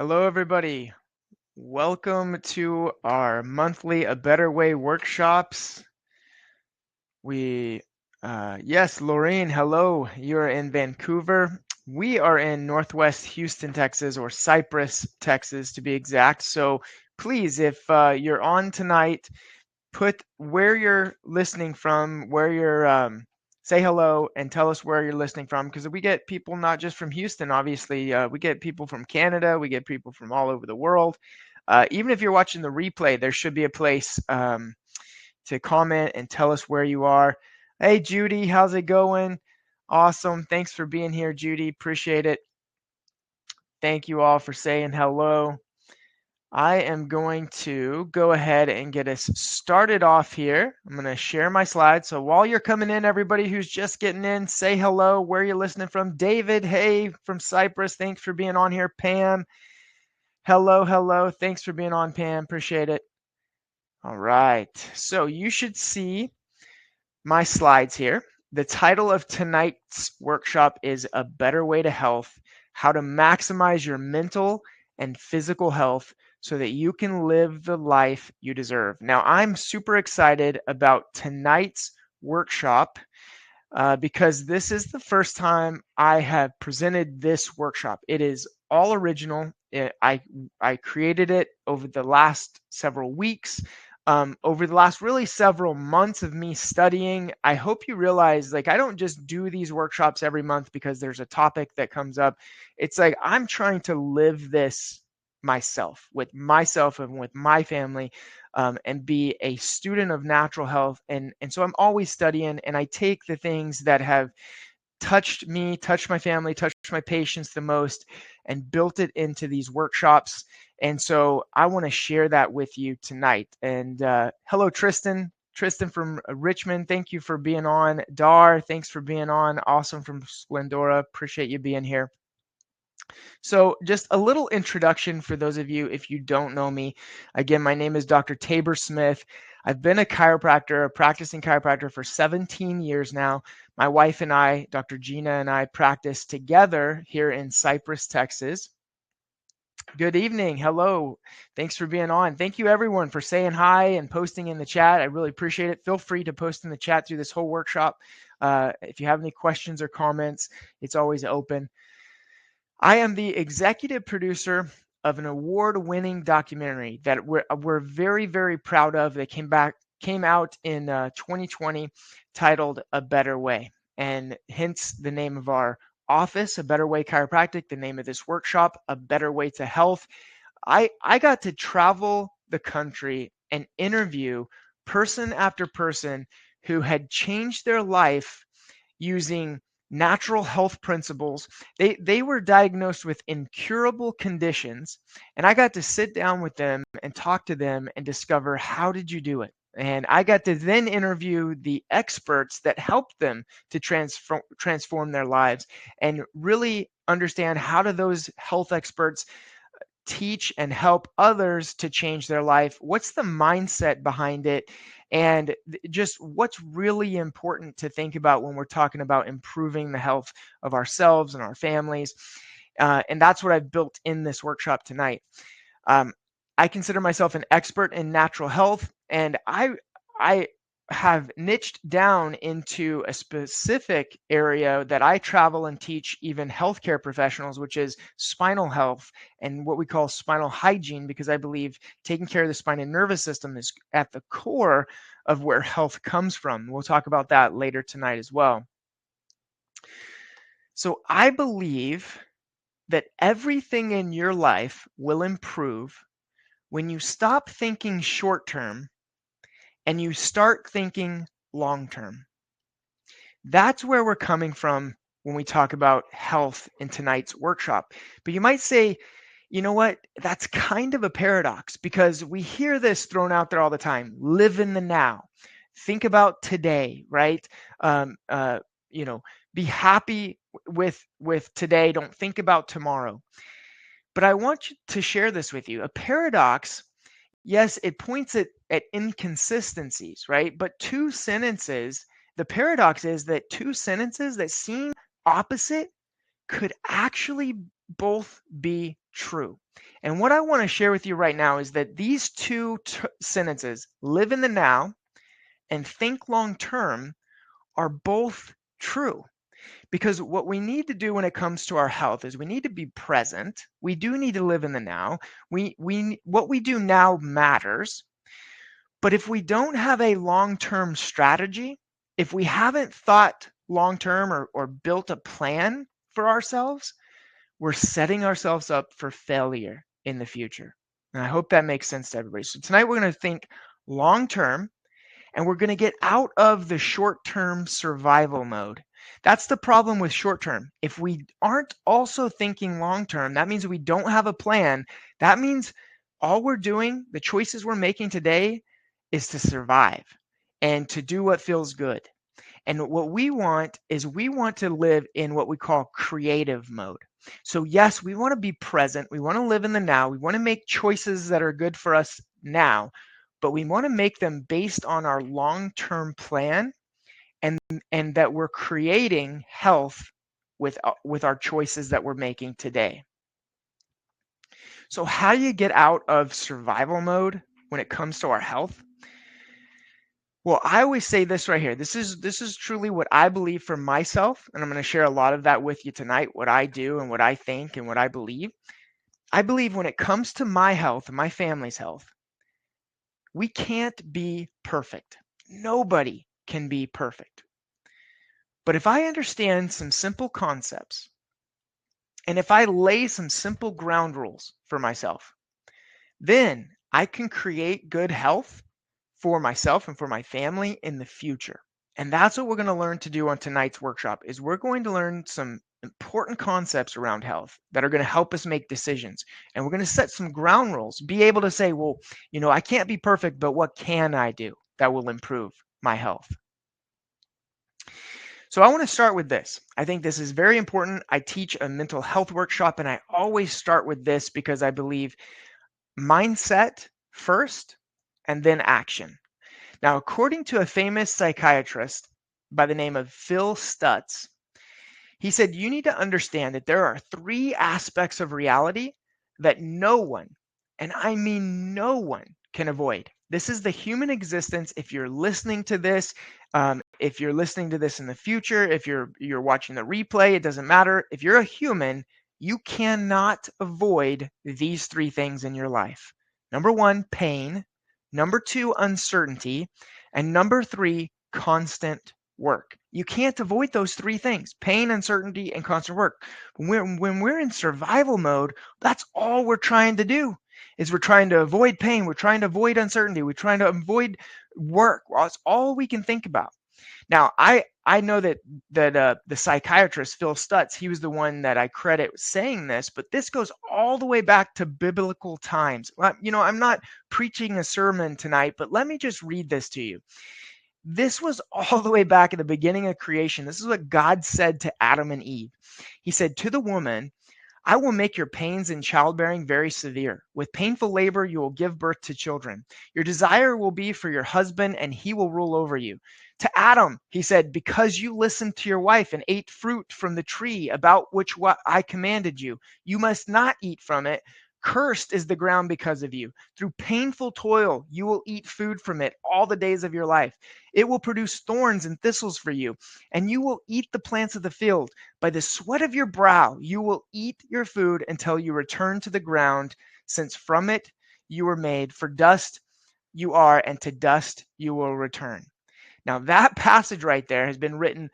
Hello, everybody. Welcome to our monthly A Better Way workshops. Yes, Lorraine, hello. You're in Vancouver. We are in Northwest Houston, Texas, or Cypress, Texas, to be exact. So please, if you're on tonight, put where you're listening from, say hello and tell us where you're listening from, because we get people not just from Houston, obviously. We get people from Canada, we get people from all over the world. Even if you're watching the replay, there should be a place to comment and tell us where you are. Hey, Judy, how's it going? Awesome. Thanks for being here, Judy. Appreciate it. Thank you all for saying hello. I am going to go ahead and get us started off here. I'm going to share my slides. So while you're coming in, everybody who's just getting in, say hello. Where are you listening from? David, hey, from Cyprus. Thanks for being on here. Pam, hello, hello. Thanks for being on, Pam. Appreciate it. All right. So you should see my slides here. The title of tonight's workshop is A Better Way to Health: How to Maximize Your Mental and Physical Health so that you can live the life you deserve. Now, I'm super excited about tonight's workshop because this is the first time I have presented this workshop. It is all original. I created it over the last several weeks, over the last really several months of me studying. I hope you realize, like, I don't just do these workshops every month because there's a topic that comes up. It's like I'm trying to live this with myself and with my family, and be a student of natural health. And so I'm always studying, and I take the things that have touched me, touched my family, touched my patients the most, and built it into these workshops. And so I want to share that with you tonight. And hello, Tristan. Tristan from Richmond, thank you for being on. Dar, thanks for being on. Awesome from Splendora. Appreciate you being here. So just a little introduction for those of you if you don't know me. Again, my name is Dr. Tabor Smith. I've been a chiropractor, a practicing chiropractor for 17 years now. My wife and I, Dr. Gina and I, practice together here in Cypress, Texas. Good evening. Hello. Thanks for being on. Thank you everyone for saying hi and posting in the chat. I really appreciate it. Feel free to post in the chat through this whole workshop. If you have any questions or comments, it's always open. I am the executive producer of an award-winning documentary that we're very, very proud of. That came out in 2020, titled A Better Way, and hence the name of our office, A Better Way Chiropractic, the name of this workshop, A Better Way to Health. I got to travel the country and interview person after person who had changed their life using natural health principles. They were diagnosed with incurable conditions, and I got to sit down with them and talk to them and discover, how did you do it? And I got to then interview the experts that helped them to transform their lives, and really understand, how do those health experts teach and help others to change their life? What's the mindset behind it? And just what's really important to think about when we're talking about improving the health of ourselves and our families. And that's what I've built in this workshop tonight. I consider myself an expert in natural health, and I have niched down into a specific area that I travel and teach even healthcare professionals, which is spinal health and what we call spinal hygiene, because I believe taking care of the spine and nervous system is at the core of where health comes from. We'll talk about that later tonight as well. So I believe that everything in your life will improve when you stop thinking short term and you start thinking long term. That's where we're coming from when we talk about health in tonight's workshop. But you might say, you know what? That's kind of a paradox, because we hear this thrown out there all the time. Live in the now. Think about today, right? Be happy with today. Don't think about tomorrow. But I want to share this with you. A paradox, yes, it points at inconsistencies, right? But the paradox is that two sentences that seem opposite could actually both be true. And what I want to share with you right now is that these two sentences, live in the now and think long term, are both true. Because what we need to do when it comes to our health is we need to be present. We do need to live in the now. What we do now matters. But if we don't have a long-term strategy, if we haven't thought long-term or built a plan for ourselves, we're setting ourselves up for failure in the future. And I hope that makes sense to everybody. So tonight we're going to think long-term, and we're going to get out of the short-term survival mode. That's the problem with short-term. If we aren't also thinking long-term, that means we don't have a plan. That means all we're doing, the choices we're making today, is to survive and to do what feels good. And what we want is we want to live in what we call creative mode. So yes, we want to be present. We want to live in the now. We want to make choices that are good for us now, but we want to make them based on our long-term plan, and that we're creating health with our choices that we're making today. So how do you get out of survival mode when it comes to our health? Well, I always say this right here. This is truly what I believe for myself, and I'm going to share a lot of that with you tonight, what I do and what I think and what I believe. I believe when it comes to my health and my family's health, we can't be perfect. Nobody can be perfect. But if I understand some simple concepts, and if I lay some simple ground rules for myself, then I can create good health for myself and for my family in the future. And that's what we're going to learn to do on tonight's workshop is we're going to learn some important concepts around health that are going to help us make decisions. And we're going to set some ground rules, be able to say, well, I can't be perfect, but what can I do that will improve my health? So I want to start with this. I think this is very important. I teach a mental health workshop, and I always start with this because I believe mindset first and then action. Now, according to a famous psychiatrist by the name of Phil Stutz, he said, you need to understand that there are three aspects of reality that no one, and I mean no one, can avoid. This is the human existence. If you're listening to this, if you're listening to this in the future, if you're watching the replay, it doesn't matter. If you're a human, you cannot avoid these three things in your life. Number one, pain. Number two, uncertainty. And number three, constant work. You can't avoid those three things: pain, uncertainty, and constant work. When we're in survival mode, that's all we're trying to do. Is we're trying to avoid pain, we're trying to avoid uncertainty, we're trying to avoid work. Well, it's all we can think about. Now, I know that the psychiatrist Phil Stutz, he was the one that I credit saying this, but this goes all the way back to biblical times. I'm not preaching a sermon tonight, but let me just read this to you. This was all the way back at the beginning of creation. This is what God said to Adam and Eve. He said, to the woman, I will make your pains in childbearing very severe. With painful labor, you will give birth to children. Your desire will be for your husband, and he will rule over you. To Adam, he said, because you listened to your wife and ate fruit from the tree about which what I commanded you, you must not eat from it. Cursed is the ground because of you. Through painful toil, you will eat food from it all the days of your life. It will produce thorns and thistles for you, and you will eat the plants of the field. By the sweat of your brow, you will eat your food until you return to the ground, since from it you were made. For dust you are, and to dust you will return. Now, that passage right there has been written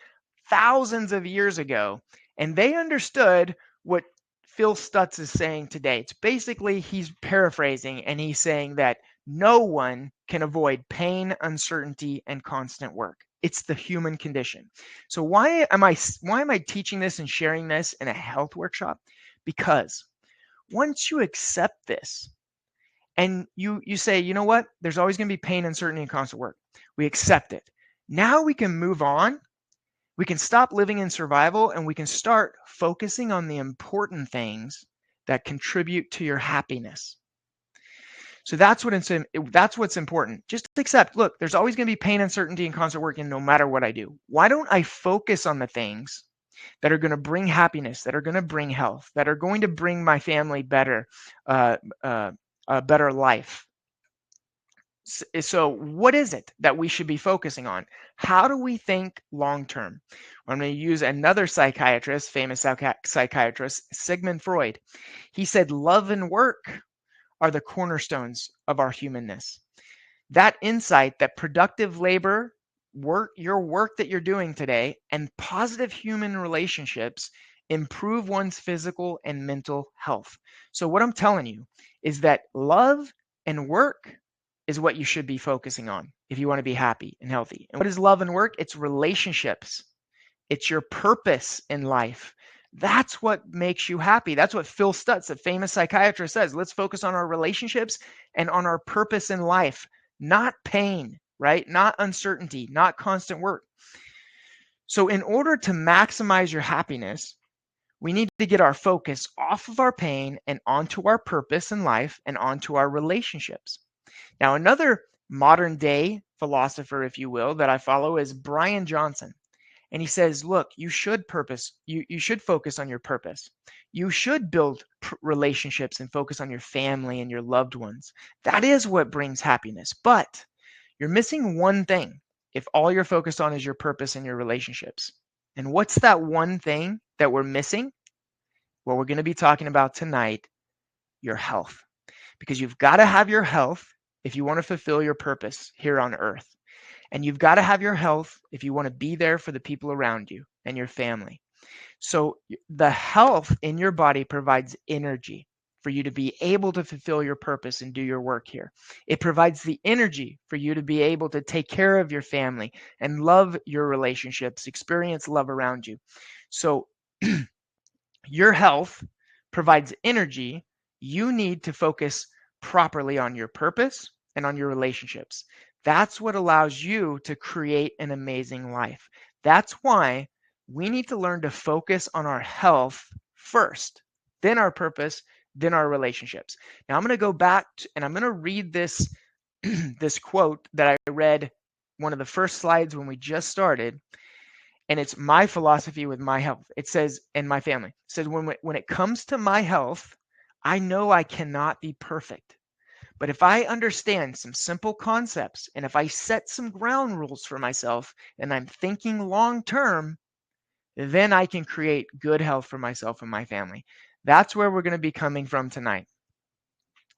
thousands of years ago, and they understood what Phil Stutz is saying today. It's basically, he's paraphrasing, and he's saying that no one can avoid pain, uncertainty, and constant work. It's the human condition. So why am I teaching this and sharing this in a health workshop? Because once you accept this and you say, you know what, there's always going to be pain, uncertainty, and constant work. We accept it. Now we can move on. We can stop living in survival, and we can start focusing on the important things that contribute to your happiness. So that's what's important. Just accept, look, there's always going to be pain, uncertainty, and constant work, and no matter what I do. Why don't I focus on the things that are going to bring happiness, that are going to bring health, that are going to bring my family uh, uh, a better life. So what is it that we should be focusing on? How do we think long term? I'm going to use another psychiatrist, famous psychiatrist, Sigmund Freud. He said love and work are the cornerstones of our humanness. That insight that productive labor, your work that you're doing today, and positive human relationships improve one's physical and mental health. So what I'm telling you is that love and work is what you should be focusing on if you want to be happy and healthy. And what is love and work? It's relationships. It's your purpose in life. That's what makes you happy. That's what Phil Stutz, a famous psychiatrist, says. Let's focus on our relationships and on our purpose in life, not pain, right? Not uncertainty, not constant work. So in order to maximize your happiness, we need to get our focus off of our pain and onto our purpose in life and onto our relationships. Now, another modern day philosopher, if you will, that I follow is Brian Johnson. And he says, look, you should focus on your purpose. You should build relationships and focus on your family and your loved ones. That is what brings happiness. But you're missing one thing if all you're focused on is your purpose and your relationships. And what's that one thing that we're missing? Well, we're going to be talking about tonight, your health. Because you've got to have your health if you want to fulfill your purpose here on earth. And you've got to have your health if you want to be there for the people around you and your family. So the health in your body provides energy for you to be able to fulfill your purpose and do your work here. It provides the energy for you to be able to take care of your family and love your relationships, experience love around you. So your health provides energy. You need to focus properly on your purpose and on your relationships. That's what allows you to create an amazing life. That's why we need to learn to focus on our health first, then our purpose, then our relationships. Now I'm going to go back and I'm going to read this this quote that I read one of the first slides when we just started, and it's my philosophy with my health. It says, and my family. It says, when it comes to my health, I know I cannot be perfect. But if I understand some simple concepts and if I set some ground rules for myself and I'm thinking long term, then I can create good health for myself and my family. That's where we're going to be coming from tonight.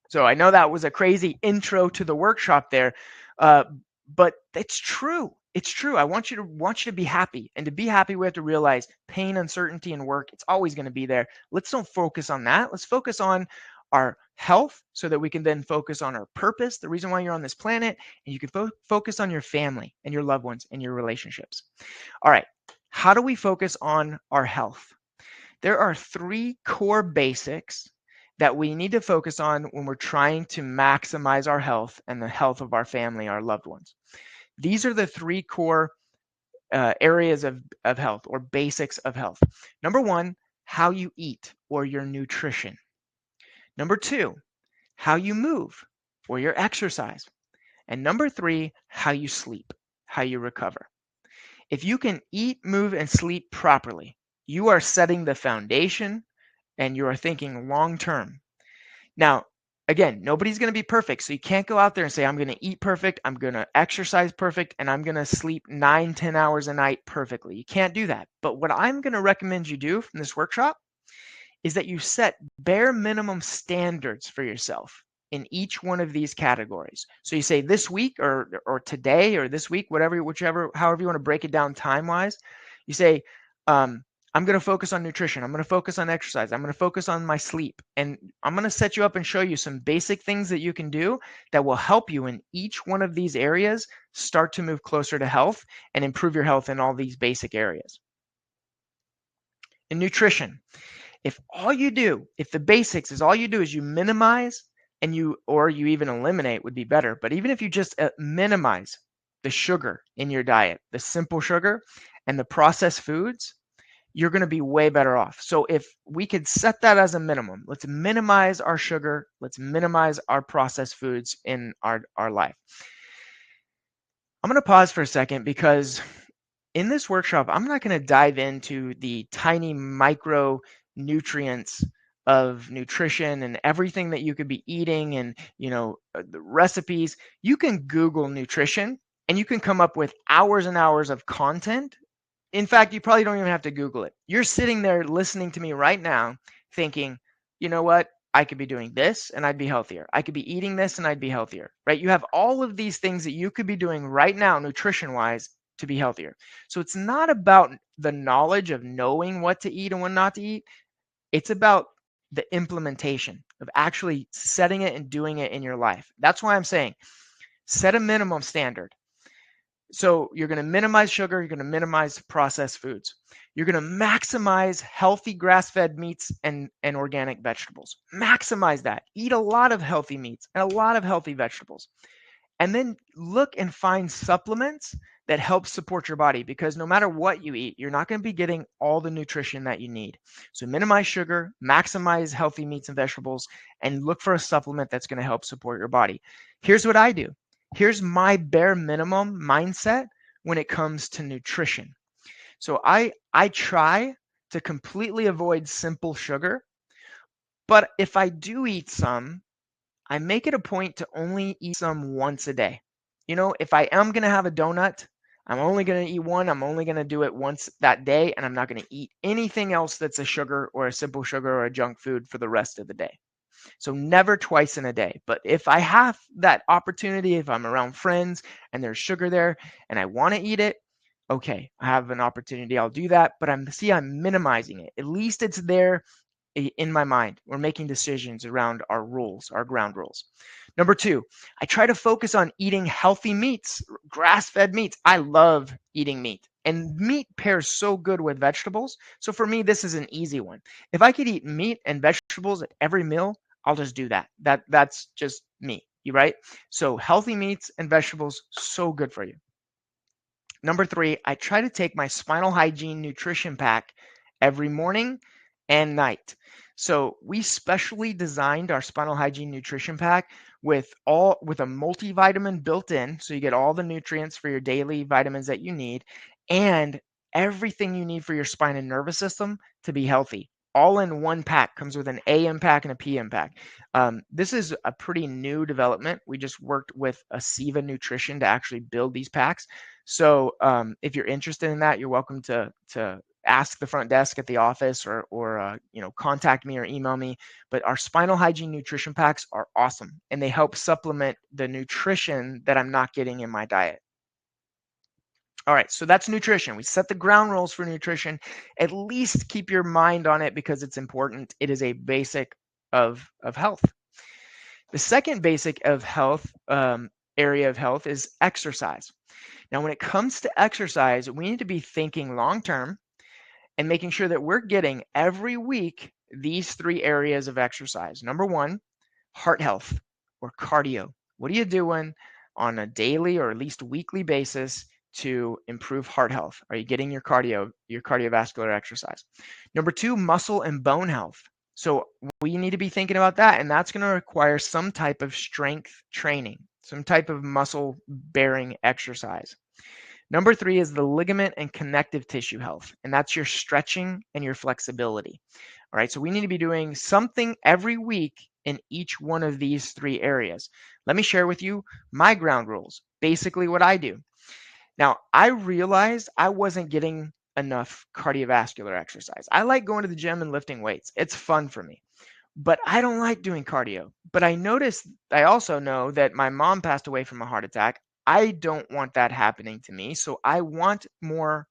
So I know that was a crazy intro to the workshop there, but it's true. It's true. I want you to be happy, and to be happy, we have to realize pain, uncertainty, and work. It's always going to be there. Let's don't focus on that. Let's focus on our health so that we can then focus on our purpose, the reason why you're on this planet, and you can focus on your family and your loved ones and your relationships. All right. How do we focus on our health? There are 3 core basics that we need to focus on when we're trying to maximize our health and the health of our family, our loved ones. These are the 3 core areas of health or basics of health. Number 1, how you eat or your nutrition. Number 2, how you move or your exercise. And number 3, how you sleep, how you recover. If you can eat, move, and sleep properly, you are setting the foundation and you are thinking long term. Now, again, nobody's going to be perfect. So you can't go out there and say, I'm going to eat perfect, I'm going to exercise perfect, and I'm going to sleep 9-10 hours a night perfectly. You can't do that. But what I'm going to recommend you do from this workshop is that you set bare minimum standards for yourself in each one of these categories. So you say this week or today or this week, however you want to break it down time-wise, you say, I'm going to focus on nutrition. I'm going to focus on exercise. I'm going to focus on my sleep. And I'm going to set you up and show you some basic things that you can do that will help you in each one of these areas start to move closer to health and improve your health in all these basic areas. In nutrition, if the basics is all you do is you minimize or you even eliminate would be better. But even if you just minimize the sugar in your diet, the simple sugar and the processed foods, you're going to be way better off. So if we could set that as a minimum, let's minimize our sugar, let's minimize our processed foods in our life. I'm going to pause for a second because In this workshop, I'm not going to dive into the tiny micronutrients of nutrition and everything that you could be eating and, the recipes. You can Google nutrition and you can come up with hours and hours of content. In fact, you probably don't even have to Google it. You're sitting there listening to me right now thinking, you know what? I could be doing this and I'd be healthier. I could be eating this and I'd be healthier, right? You have all of these things that you could be doing right now, nutrition wise, to be healthier. So it's not about the knowledge of knowing what to eat and what not to eat. It's about the implementation of actually setting it and doing it in your life. That's why I'm saying set a minimum standard. So you're going to minimize sugar, you're going to minimize processed foods. You're going to maximize healthy grass-fed meats and organic vegetables. Maximize that. Eat a lot of healthy meats and a lot of healthy vegetables. And then look and find supplements that help support your body, because no matter what you eat, you're not going to be getting all the nutrition that you need. So minimize sugar, maximize healthy meats and vegetables, and look for a supplement that's going to help support your body. Here's what I do. Here's my bare minimum mindset when it comes to nutrition. So I try to completely avoid simple sugar, but if I do eat some, I make it a point to only eat some once a day. If I am going to have a donut, I'm only going to eat one. I'm only going to do it once that day, and I'm not going to eat anything else that's a sugar or a simple sugar or a junk food for the rest of the day. So never twice in a day. But if I have that opportunity, if I'm around friends and there's sugar there and I want to eat it, okay, I have an opportunity, I'll do that. But I'm minimizing it. At least it's there in my mind. We're making decisions around our rules, our ground rules. Number two, I try to focus on eating healthy meats, grass-fed meats. I love eating meat. And meat pairs so good with vegetables. So for me, this is an easy one. If I could eat meat and vegetables at every meal, I'll just do that. That's just me, you right? So healthy meats and vegetables, so good for you. Number three, I try to take my spinal hygiene nutrition pack every morning and night. So we specially designed our spinal hygiene nutrition pack with a multivitamin built in, so you get all the nutrients for your daily vitamins that you need and everything you need for your spine and nervous system to be healthy. All in one pack. Comes with an AM pack and a PM pack. This is a pretty new development. We just worked with Aceva Nutrition to actually build these packs. So if you're interested in that, you're welcome to ask the front desk at the office or contact me or email me. But our spinal hygiene nutrition packs are awesome, and they help supplement the nutrition that I'm not getting in my diet. All right, so that's nutrition. We set the ground rules for nutrition. At least keep your mind on it because it's important. It is a basic of health. The second basic of health area of health is exercise. Now, when it comes to exercise, we need to be thinking long term and making sure that we're getting every week these three areas of exercise. Number one, heart health or cardio. What are you doing on a daily or at least weekly basis to improve heart health? Are you getting your cardiovascular exercise? Number two, muscle and bone health. So we need to be thinking about that, and that's going to require some type of strength training, some type of muscle bearing exercise. Number three is the ligament and connective tissue health, and that's your stretching and your flexibility. All right, so we need to be doing something every week in each one of these three areas. Let me share with you my ground rules, basically what I do. Now, I realized I wasn't getting enough cardiovascular exercise. I like going to the gym and lifting weights. It's fun for me, but I don't like doing cardio. But I also know that my mom passed away from a heart attack. I don't want that happening to me. So I want more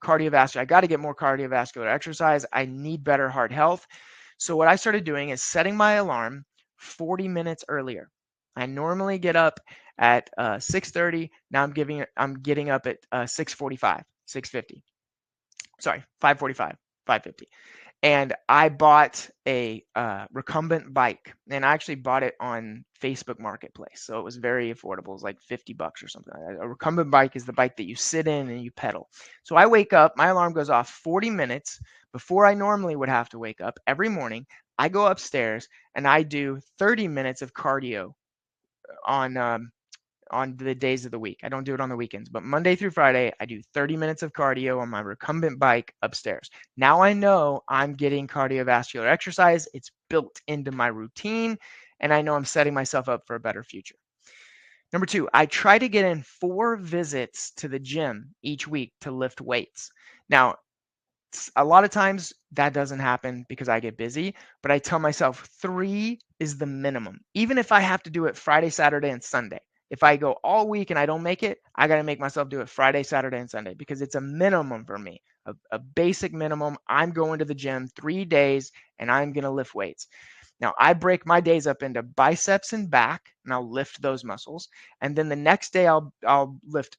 cardiovascular. I got to get more cardiovascular exercise. I need better heart health. So what I started doing is setting my alarm 40 minutes earlier. I normally get up at 6:30. Now I'm getting up at 6:45, 6:50. Sorry, 5:45, 5:50. And I bought a recumbent bike, and I actually bought it on Facebook Marketplace, so it was very affordable. It was like $50 or something. A recumbent bike is the bike that you sit in and you pedal. So I wake up, my alarm goes off 40 minutes before I normally would have to wake up every morning. I go upstairs and I do 30 minutes of cardio on on the days of the week. I don't do it on the weekends, but Monday through Friday, I do 30 minutes of cardio on my recumbent bike upstairs. Now I know I'm getting cardiovascular exercise. It's built into my routine, and I know I'm setting myself up for a better future. Number two, I try to get in 4 visits to the gym each week to lift weights. Now, a lot of times that doesn't happen because I get busy, but I tell myself 3 is the minimum. Even if I have to do it Friday, Saturday, and Sunday. If I go all week and I don't make it, I got to make myself do it Friday, Saturday, and Sunday because it's a minimum for me, a basic minimum. I'm going to the gym 3 days and I'm going to lift weights. Now, I break my days up into biceps and back, and I'll lift those muscles. And then the next day, I'll lift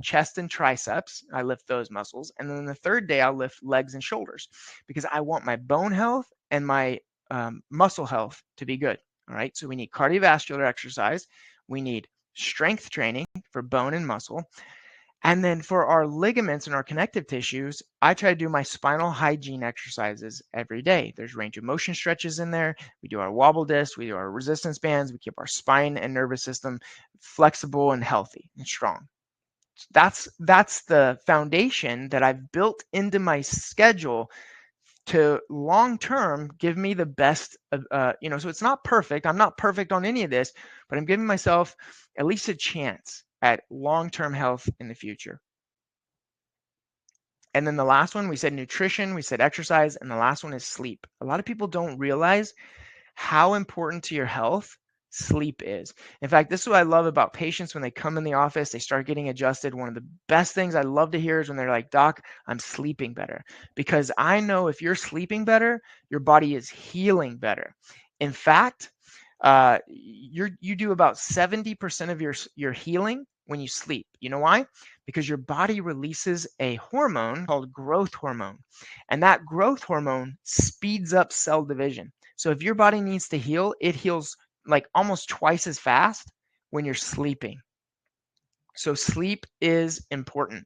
chest and triceps. I lift those muscles. And then the third day, I'll lift legs and shoulders because I want my bone health and my muscle health to be good. All right. So we need cardiovascular exercise. We need strength training for bone and muscle. And then for our ligaments and our connective tissues, I try to do my spinal hygiene exercises every day. There's range of motion stretches in there. We do our wobble discs, we do our resistance bands, we keep our spine and nervous system flexible and healthy and strong. That's the foundation that I've built into my schedule to long term give me the best so it's not perfect. I'm not perfect on any of this, but I'm giving myself at least a chance at long-term health in the future. And then the last one, we said nutrition, we said exercise, and the last one is sleep. A lot of people don't realize how important to your health sleep is. In fact, this is what I love about patients when they come in the office, they start getting adjusted. One of the best things I love to hear is when they're like, "Doc, I'm sleeping better." Because I know if you're sleeping better, your body is healing better. In fact, you do about 70% of your healing when you sleep. You know why? Because your body releases a hormone called growth hormone, and that growth hormone speeds up cell division. So if your body needs to heal, it heals like almost twice as fast when you're sleeping. So sleep is important.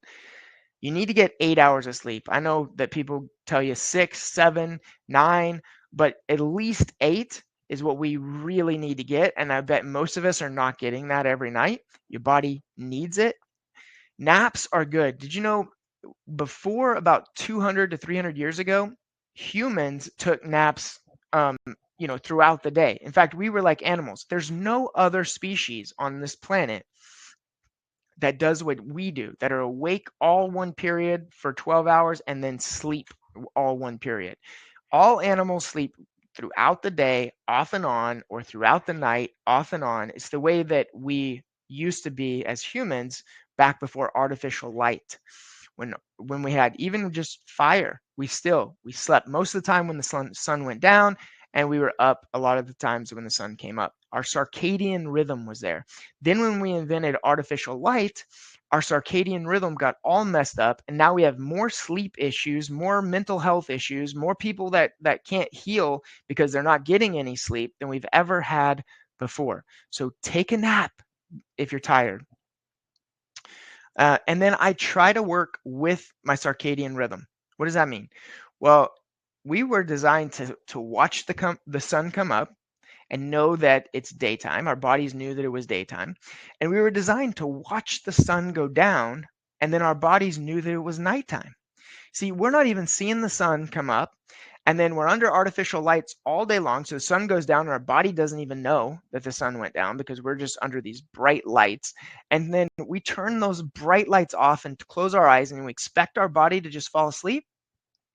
You need to get 8 hours of sleep. I know that people tell you 6, 7, 9, but at least 8 is what we really need to get. And I bet most of us are not getting that every night. Your body needs it. Naps are good. Did you know before about 200 to 300 years ago, humans took naps throughout the day. In fact, we were like animals. There's no other species on this planet that does what we do, that are awake all one period for 12 hours and then sleep all one period. All animals sleep throughout the day, off and on, or throughout the night, off and on. It's the way that we used to be as humans back before artificial light. When we had even just fire, we slept most of the time when the sun went down, and we were up a lot of the times when the sun came up. Our circadian rhythm was there. Then when we invented artificial light, our circadian rhythm got all messed up, and now we have more sleep issues, more mental health issues, more people that can't heal because they're not getting any sleep than we've ever had before. So take a nap if you're tired. And then I try to work with my circadian rhythm. What does that mean? Well, we were designed to watch the sun come up and know that it's daytime. Our bodies knew that it was daytime. And we were designed to watch the sun go down, and then our bodies knew that it was nighttime. See, we're not even seeing the sun come up, and then we're under artificial lights all day long. So the sun goes down, and our body doesn't even know that the sun went down because we're just under these bright lights. And then we turn those bright lights off and close our eyes, and we expect our body to just fall asleep.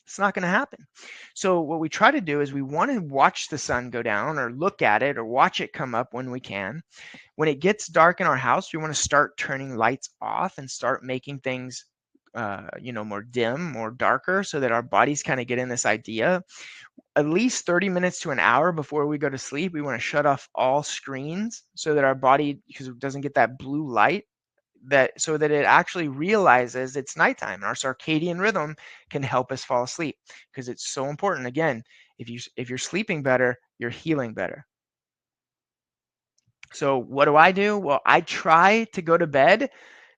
It's not going to happen. So what we try to do is we want to watch the sun go down or look at it or watch it come up when we can. When it gets dark in our house, we want to start turning lights off and start making things more dim, more darker, so that our bodies kind of get in this idea. At least 30 minutes to an hour before we go to sleep, we want to shut off all screens so that our body, because it doesn't get that blue light, so that it actually realizes it's nighttime, and our circadian rhythm can help us fall asleep, because it's so important. Again, if you're sleeping better, you're healing better. So what do? Well, I try to go to bed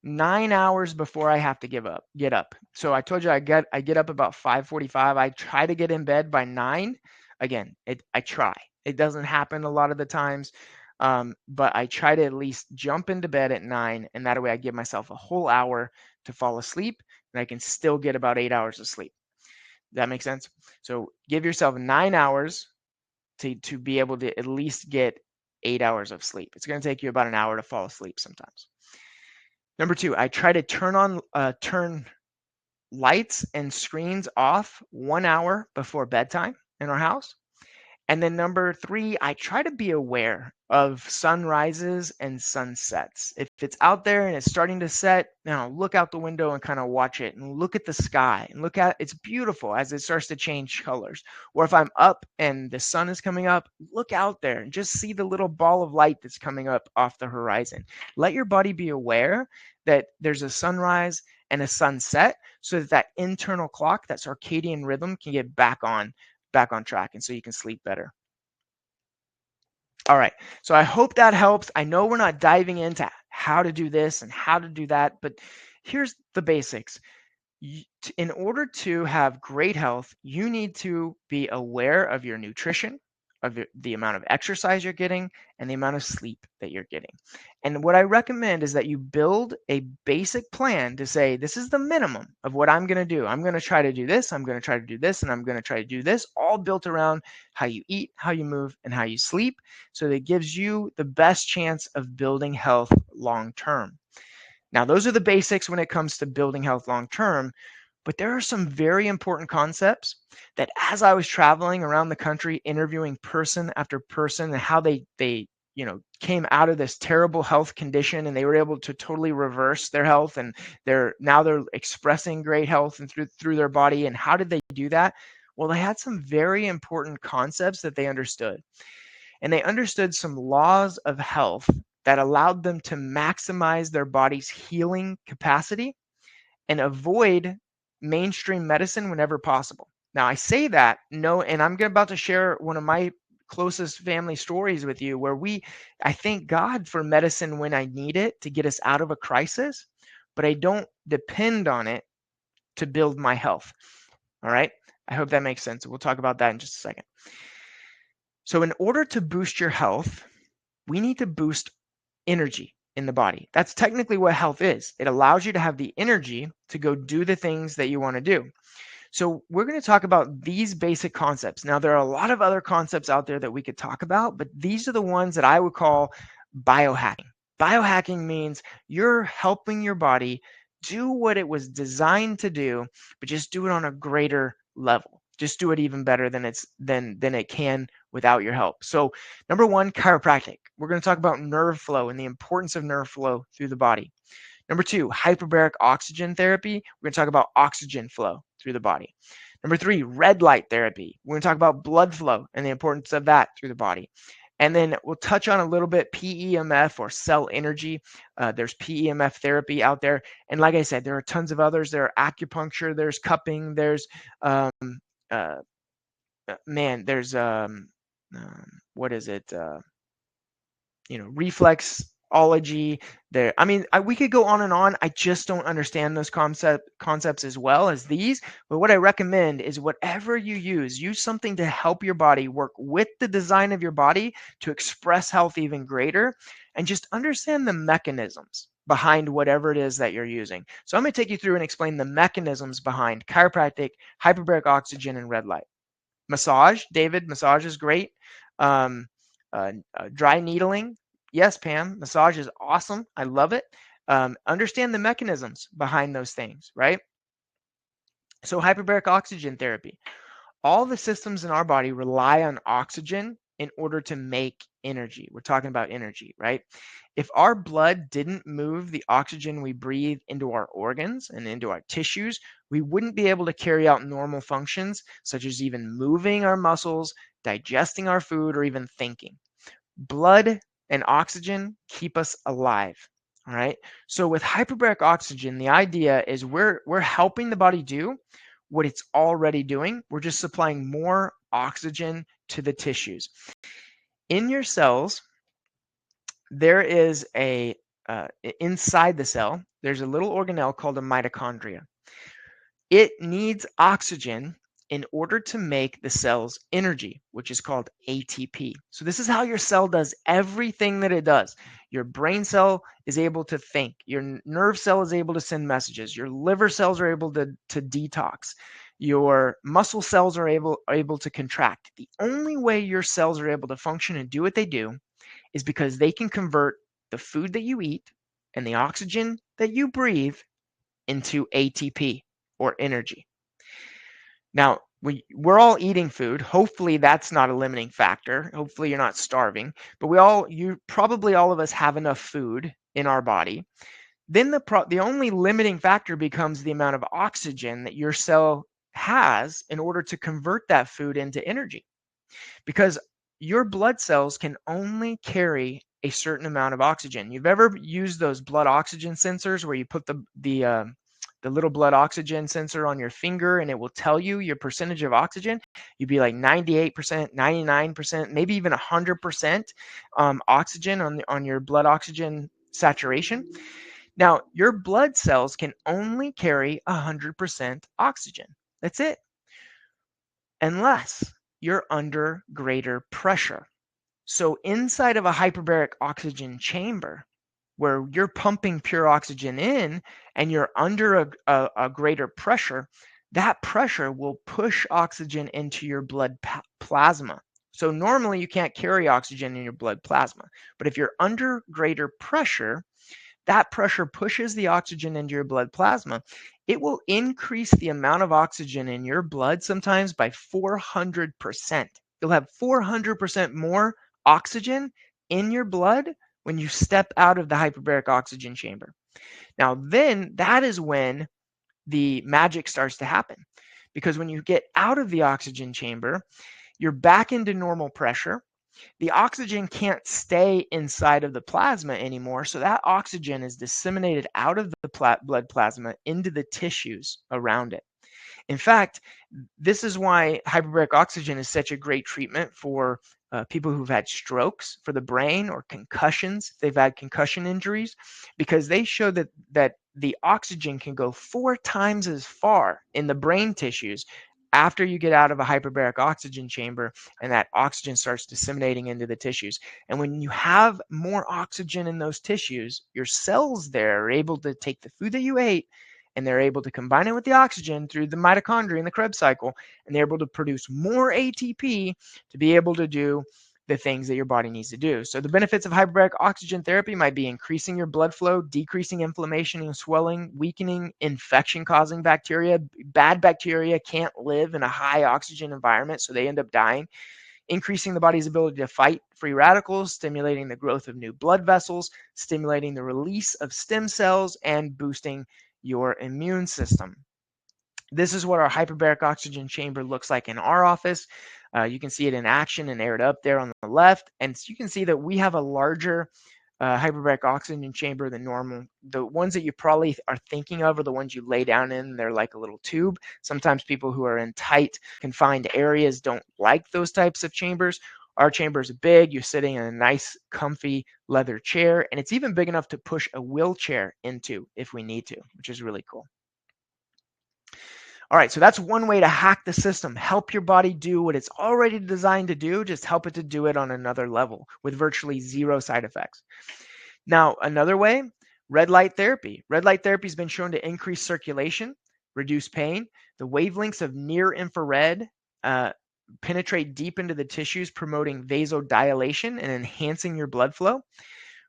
9 hours before I have to get up. So I told you I get up about 5:45. I try to get in bed by 9. Again, I try. It doesn't happen a lot of the times. but I try to at least jump into bed at 9, and that way I give myself a whole hour to fall asleep, and I can still get about 8 hours of sleep. Does that make sense? So give yourself 9 hours to be able to at least get 8 hours of sleep. It's going to take you about an hour to fall asleep sometimes. Number 2, I try to turn lights and screens off 1 hour before bedtime in our house. And then number 3, I try to be aware of sunrises and sunsets. If it's out there and it's starting to set, look out the window and kind of watch it and look at the sky and look at it's beautiful as it starts to change colors. Or if I'm up and the sun is coming up, look out there and just see the little ball of light that's coming up off the horizon. Let your body be aware that there's a sunrise and a sunset so that that internal clock, that circadian rhythm can get back on track, and so you can sleep better. All right, so I hope that helps. I know we're not diving into how to do this and how to do that, but here's the basics. In order to have great health, you need to be aware of your nutrition, of the amount of exercise you're getting, and the amount of sleep that you're getting. And what I recommend is that you build a basic plan to say, this is the minimum of what I'm going to do. I'm going to try to do this, I'm going to try to do this, and I'm going to try to do this, all built around how you eat, how you move, and how you sleep. So that it gives you the best chance of building health long term. Now, those are the basics when it comes to building health long term, but there are some very important concepts that as I was traveling around the country, interviewing person after person and how they came out of this terrible health condition and they were able to totally reverse their health, and they're expressing great health and through their body. And how did they do that? Well, they had some very important concepts that they understood. And they understood some laws of health that allowed them to maximize their body's healing capacity and avoid mainstream medicine whenever possible. Now, I say that, and I'm about to share one of my closest family stories with you where I thank God for medicine when I need it to get us out of a crisis, but I don't depend on it to build my health. All right. I hope that makes sense. We'll talk about that in just a second. So in order to boost your health, we need to boost energy in the body. That's technically what health is. It allows you to have the energy to go do the things that you want to do. So we're going to talk about these basic concepts. Now, there are a lot of other concepts out there that we could talk about, but these are the ones that I would call biohacking. Biohacking means you're helping your body do what it was designed to do, but just do it on a greater level. Just do it even better than it can without your help. So, number 1, chiropractic. We're going to talk about nerve flow and the importance of nerve flow through the body. Number 2, hyperbaric oxygen therapy. We're going to talk about oxygen flow through the body. Number 3, red light therapy. We're going to talk about blood flow and the importance of that through the body. And then we'll touch on a little bit PEMF or cell energy. There's PEMF therapy out there. And like I said, there are tons of others. There are acupuncture, there's cupping, there's, there's, what is it? Reflexology. There, we could go on and on. I just don't understand those concepts as well as these. But what I recommend is whatever you use something to help your body work with the design of your body to express health even greater, and just understand the mechanisms behind whatever it is that you're using. So I'm going to take you through and explain the mechanisms behind chiropractic, hyperbaric oxygen, and red light. Massage, David, massage is great. Dry needling. Yes, Pam, massage is awesome. I love it. Understand the mechanisms behind those things, right? So hyperbaric oxygen therapy. All the systems in our body rely on oxygen in order to make energy. We're talking about energy, right? If our blood didn't move the oxygen we breathe into our organs and into our tissues, we wouldn't be able to carry out normal functions, such as even moving our muscles, digesting our food, or even thinking. Blood and oxygen keep us alive. All right. So with hyperbaric oxygen, the idea is we're helping the body do what it's already doing. We're just supplying more oxygen to the tissues. In your cells, there is inside the cell, there's a little organelle called a mitochondria. It needs oxygen in order to make the cell's energy, which is called ATP. So this is how your cell does everything that it does. Your brain cell is able to think. Your nerve cell is able to send messages. Your liver cells are able to detox. Your muscle cells are able to contract. The only way your cells are able to function and do what they do is because they can convert the food that you eat and the oxygen that you breathe into ATP or energy. Now, we're all eating food. Hopefully that's not a limiting factor. Hopefully you're not starving, but you probably all of us have enough food in our body. Then the only limiting factor becomes the amount of oxygen that your cell has in order to convert that food into energy. Because your blood cells can only carry a certain amount of oxygen. You've ever used those blood oxygen sensors where you put the little blood oxygen sensor on your finger and it will tell you your percentage of oxygen? You'd be like 98%, 99%, maybe even 100% oxygen on your blood oxygen saturation. Now, your blood cells can only carry 100% oxygen. That's it. Unless you're under greater pressure. So inside of a hyperbaric oxygen chamber, where you're pumping pure oxygen in and you're under a greater pressure, that pressure will push oxygen into your blood plasma. So normally you can't carry oxygen in your blood plasma, but if you're under greater pressure, that pressure pushes the oxygen into your blood plasma. It will increase the amount of oxygen in your blood sometimes by 400%. You'll have 400% more oxygen in your blood when you step out of the hyperbaric oxygen chamber. Now, then that is when the magic starts to happen. Because when you get out of the oxygen chamber, you're back into normal pressure. The oxygen can't stay inside of the plasma anymore, so that oxygen is disseminated out of the blood plasma into the tissues around it. In fact, this is why hyperbaric oxygen is such a great treatment for people who've had strokes for the brain or concussions, if they've had concussion injuries, because they show that the oxygen can go 4 times as far in the brain tissues after you get out of a hyperbaric oxygen chamber and that oxygen starts disseminating into the tissues. And when you have more oxygen in those tissues, your cells there are able to take the food that you ate and they're able to combine it with the oxygen through the mitochondria and the Krebs cycle, and they're able to produce more ATP to be able to do the things that your body needs to do. So the benefits of hyperbaric oxygen therapy might be increasing your blood flow, decreasing inflammation and swelling, weakening infection-causing bacteria. Bad bacteria can't live in a high oxygen environment, so they end up dying. Increasing the body's ability to fight free radicals, stimulating the growth of new blood vessels, stimulating the release of stem cells, and boosting your immune system. This is what our hyperbaric oxygen chamber looks like in our office. You can see it in action and aired up there on the left. And you can see that we have a larger hyperbaric oxygen chamber than normal. The ones that you probably are thinking of are the ones you lay down in. They're like a little tube. Sometimes people who are in tight, confined areas don't like those types of chambers. Our chamber is big. You're sitting in a nice, comfy leather chair, and it's even big enough to push a wheelchair into if we need to, which is really cool. All right, so that's one way to hack the system. Help your body do what it's already designed to do, just help it to do it on another level with virtually zero side effects. Now, another way, red light therapy. Red light therapy has been shown to increase circulation, reduce pain. The wavelengths of near infrared penetrate deep into the tissues, promoting vasodilation and enhancing your blood flow.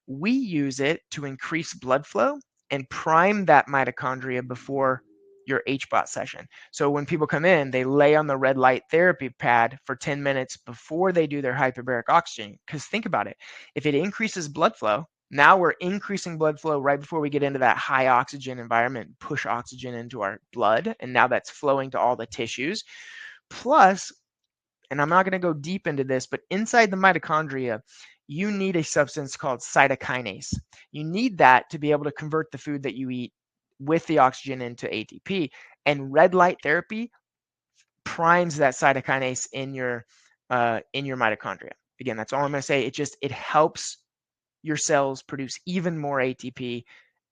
We use it to increase blood flow and prime that mitochondria before your HBOT session. So when people come in, they lay on the red light therapy pad for 10 minutes before they do their hyperbaric oxygen. Because think about it, if it increases blood flow, now we're increasing blood flow right before we get into that high oxygen environment, push oxygen into our blood, and now that's flowing to all the tissues. Plus, and I'm not going to go deep into this, but inside the mitochondria, you need a substance called cytokinase. You need that to be able to convert the food that you eat with the oxygen into ATP. And red light therapy primes that cytokinase in your mitochondria. Again, that's all I'm going to say. It helps your cells produce even more ATP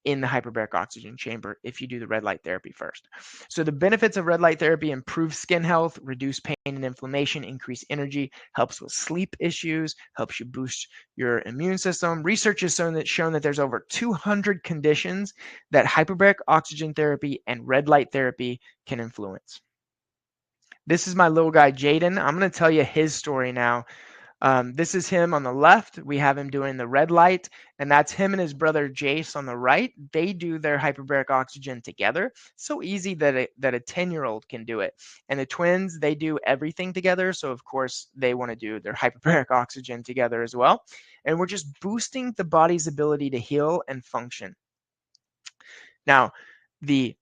in the hyperbaric oxygen chamber if you do the red light therapy first. So the benefits of red light therapy: improve skin health, reduce pain and inflammation, increase energy, helps with sleep issues, helps you boost your immune system. Research has shown that there's over 200 conditions that hyperbaric oxygen therapy and red light therapy can influence. This is my little guy, Jaden. I'm going to tell you his story now. This is him on the left. We have him doing the red light, and that's him and his brother Jace on the right. They do their hyperbaric oxygen together. So easy that a 10-year-old can do it. And the twins, they do everything together. So of course they want to do their hyperbaric oxygen together as well. And we're just boosting the body's ability to heal and function. Now, the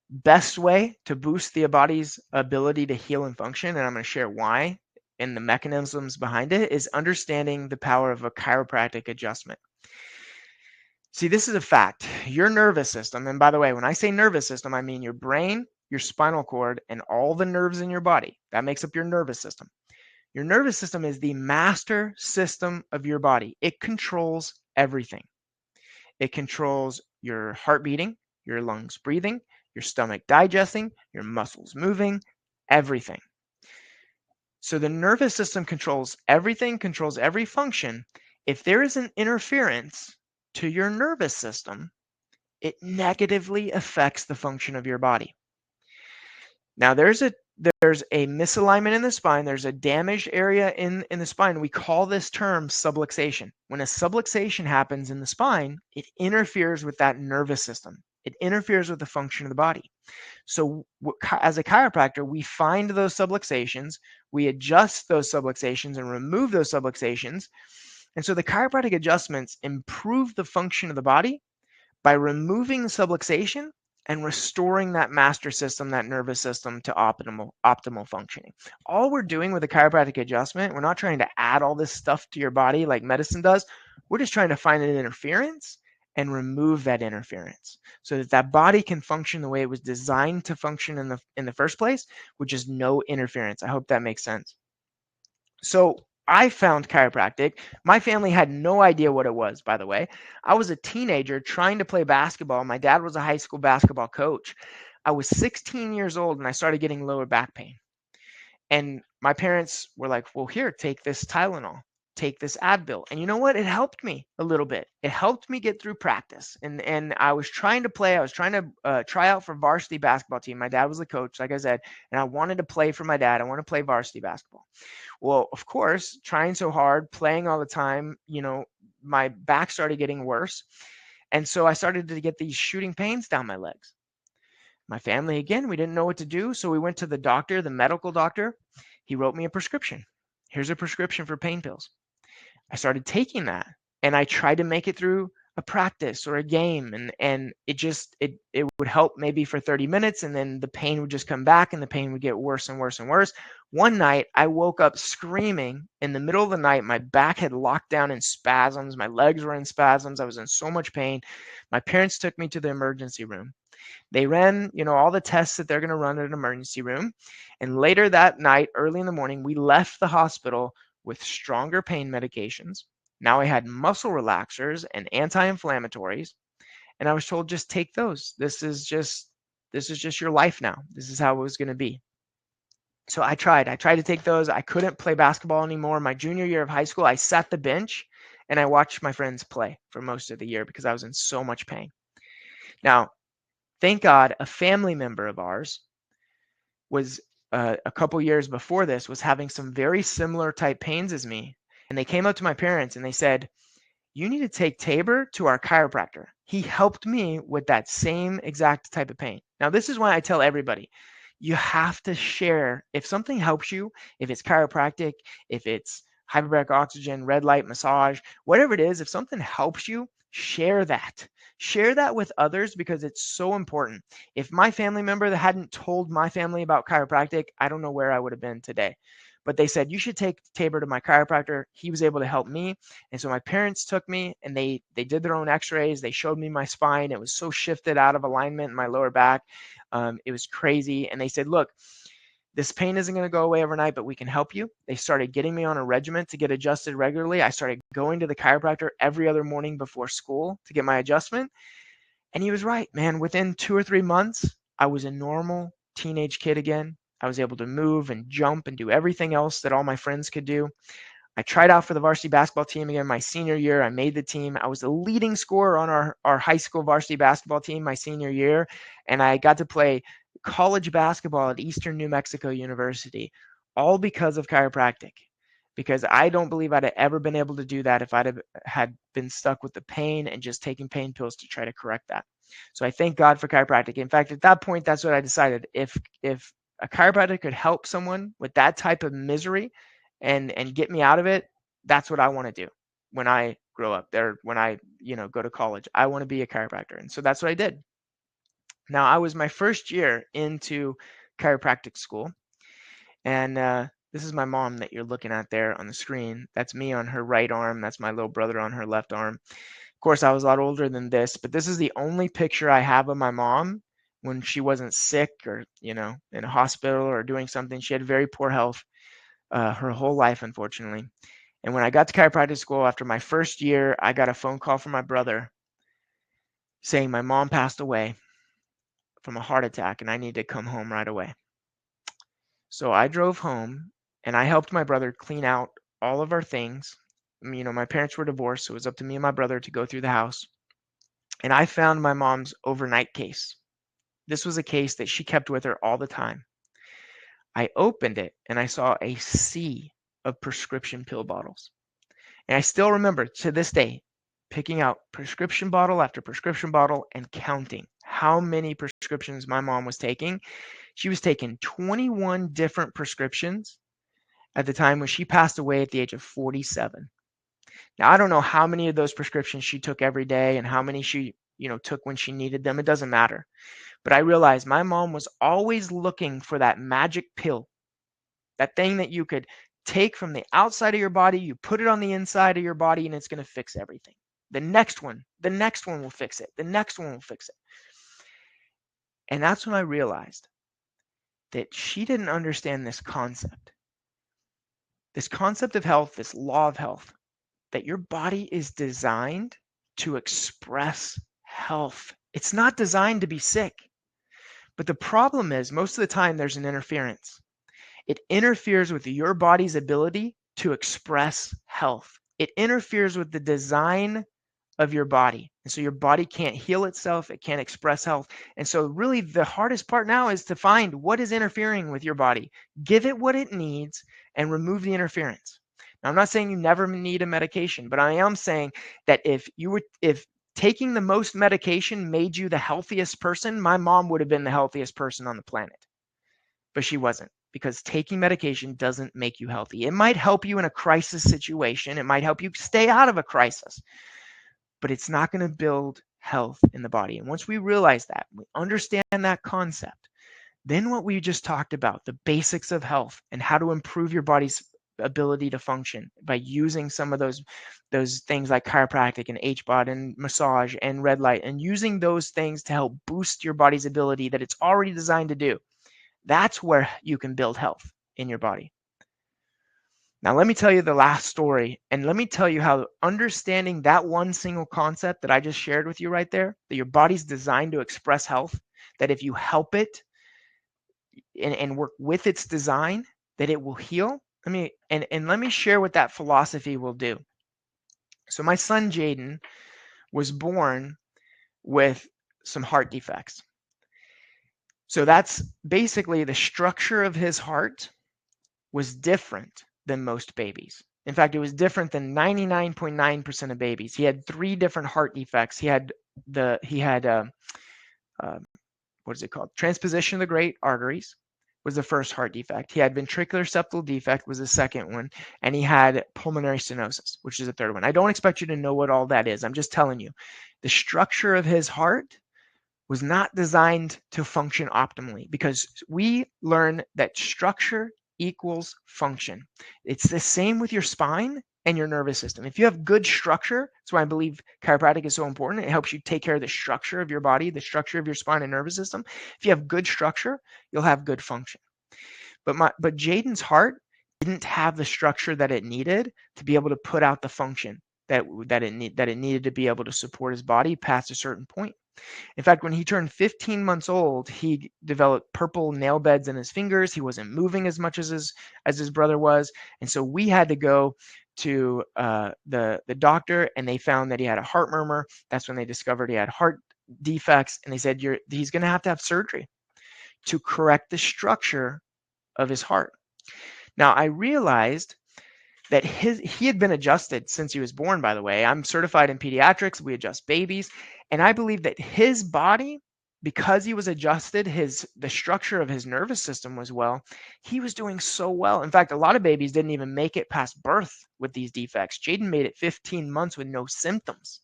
best way to boost the body's ability to heal and function, and I'm going to share why and the mechanisms behind it, is understanding the power of a chiropractic adjustment. See, this is a fact. Your nervous system, and by the way, when I say nervous system, I mean your brain, your spinal cord, and all the nerves in your body. That makes up your nervous system. Your nervous system is the master system of your body. It controls everything. It controls your heart beating, your lungs breathing, your stomach digesting, your muscles moving, everything. So the nervous system controls everything, controls every function. If there is an interference to your nervous system, it negatively affects the function of your body. Now there's a misalignment in the spine. There's a damaged area in the spine. We call this term subluxation. When a subluxation happens in the spine, it interferes with that nervous system. It interferes with the function of the body. So as a chiropractor, we find those subluxations, we adjust those subluxations and remove those subluxations. And so the chiropractic adjustments improve the function of the body by removing the subluxation and restoring that master system, that nervous system, to optimal functioning. All we're doing with a chiropractic adjustment, we're not trying to add all this stuff to your body like medicine does. We're just trying to find an interference and remove that interference so that that body can function the way it was designed to function in the first place, which is no interference. I hope that makes sense. So I found chiropractic. My family had no idea what it was, by the way. I was a teenager trying to play basketball. My dad was a high school basketball coach. I was 16 years old and I started getting lower back pain. And my parents were like, well, here, take this Tylenol, take this Advil. And you know what? It helped me a little bit. It helped me get through practice. And I was trying to play. I was trying to try out for varsity basketball team. My dad was the coach, like I said, and I wanted to play for my dad. I want to play varsity basketball. Well, of course, trying so hard, playing all the time, my back started getting worse. And so I started to get these shooting pains down my legs. My family, again, we didn't know what to do. So we went to the doctor, the medical doctor. He wrote me a prescription. Here's a prescription for pain pills. I started taking that and I tried to make it through a practice or a game. And it would help maybe for 30 minutes. And then the pain would just come back and the pain would get worse and worse and worse. One night I woke up screaming in the middle of the night. My back had locked down in spasms. My legs were in spasms. I was in so much pain. My parents took me to the emergency room. They ran, all the tests that they're going to run at an emergency room. And later that night, early in the morning, we left the hospital with stronger pain medications. Now I had muscle relaxers and anti-inflammatories. And I was told, just take those. This is just your life now. This is how it was going to be. So I tried to take those. I couldn't play basketball anymore. My junior year of high school, I sat the bench and I watched my friends play for most of the year because I was in so much pain. Now, thank God, a family member of ours was a couple years before this was having some very similar type pains as me. And they came up to my parents and they said, you need to take Tabor to our chiropractor. He helped me with that same exact type of pain. Now, this is why I tell everybody, you have to share. If something helps you, if it's chiropractic, if it's hyperbaric oxygen, red light massage, whatever it is, if something helps you, share that. Share that with others because it's so important. If my family member that hadn't told my family about chiropractic, I don't know where I would have been today. But they said, you should take Tabor to my chiropractor. He was able to help me. And so my parents took me and they did their own x-rays. They showed me my spine. It was so shifted out of alignment in my lower back. It was crazy. And they said, look, this pain isn't going to go away overnight, but we can help you. They started getting me on a regimen to get adjusted regularly. I started going to the chiropractor every other morning before school to get my adjustment. And he was right, man. Within 2 or 3 months, I was a normal teenage kid again. I was able to move and jump and do everything else that all my friends could do. I tried out for the varsity basketball team again my senior year. I made the team. I was the leading scorer on our high school varsity basketball team my senior year. And I got to play college basketball at Eastern New Mexico University, all because of chiropractic. Because I don't believe I'd have ever been able to do that if I'd have had been stuck with the pain and just taking pain pills to try to correct that. So I thank God for chiropractic. In fact, at that point, that's what I decided. If a chiropractor could help someone with that type of misery, and get me out of it, that's what I want to do when I grow up there, when I, go to college. I want to be a chiropractor. And so that's what I did. Now, I was my first year into chiropractic school, and this is my mom that you're looking at there on the screen. That's me on her right arm. That's my little brother on her left arm. Of course, I was a lot older than this, but this is the only picture I have of my mom when she wasn't sick or, in a hospital or doing something. She had very poor health her whole life, unfortunately. And when I got to chiropractic school after my first year, I got a phone call from my brother saying my mom passed away from a heart attack and I need to come home right away. So I drove home and I helped my brother clean out all of our things. My parents were divorced, so it was up to me and my brother to go through the house. And I found my mom's overnight case. This was a case that she kept with her all the time. I opened it and I saw a sea of prescription pill bottles. And I still remember to this day picking out prescription bottle after prescription bottle and counting how many prescriptions my mom was taking. She was taking 21 different prescriptions at the time when she passed away at the age of 47. Now, I don't know how many of those prescriptions she took every day and how many she, took when she needed them. It doesn't matter. But I realized my mom was always looking for that magic pill, that thing that you could take from the outside of your body, you put it on the inside of your body, and it's going to fix everything. The next one will fix it. The next one will fix it. And that's when I realized that she didn't understand this concept of health, this law of health, that your body is designed to express health. It's not designed to be sick. But the problem is, most of the time, there's an interference. It interferes with your body's ability to express health. It interferes with the design of your body. And so your body can't heal itself. It can't express health. And so really the hardest part now is to find what is interfering with your body. Give it what it needs and remove the interference. Now, I'm not saying you never need a medication, but I am saying that if taking the most medication made you the healthiest person, my mom would have been the healthiest person on the planet. But she wasn't, because taking medication doesn't make you healthy. It might help you in a crisis situation. It might help you stay out of a crisis, but it's not going to build health in the body. And once we realize that, we understand that concept, then what we just talked about, the basics of health and how to improve your body's ability to function by using some of those things like chiropractic and HBOT and massage and red light, and using those things to help boost your body's ability that it's already designed to do. That's where you can build health in your body. Now, let me tell you the last story, and let me tell you how understanding that one single concept that I just shared with you right there, that your body's designed to express health, that if you help it and work with its design, that it will heal. Let me share what that philosophy will do. So my son Jaden was born with some heart defects. So that's basically the structure of his heart was different than most babies. In fact, it was different than 99.9% of babies. He had 3 different heart defects. He had what is it called? Transposition of the great arteries was the first heart defect. He had ventricular septal defect was the second one, and he had pulmonary stenosis, which is the third one. I don't expect you to know what all that is. I'm just telling you. The structure of his heart was not designed to function optimally, because we learn that structure equals function. It's the same with your spine and your nervous system. If you have good structure, that's why I believe chiropractic is so important. It helps you take care of the structure of your body, the structure of your spine and nervous system. If you have good structure, you'll have good function. But Jaden's heart didn't have the structure that it needed to be able to put out the function that it needed to be able to support his body past a certain point. In fact, when he turned 15 months old, he developed purple nail beds in his fingers. He wasn't moving as much as his brother was, and so we had to go to the doctor, and they found that he had a heart murmur. That's when they discovered he had heart defects, and they said he's going to have surgery to correct the structure of his heart. Now, I realized that he had been adjusted since he was born, by the way. I'm certified in pediatrics. We adjust babies. And I believe that his body, because he was adjusted, the structure of his nervous system was well, he was doing so well. In fact, a lot of babies didn't even make it past birth with these defects. Jaden made it 15 months with no symptoms.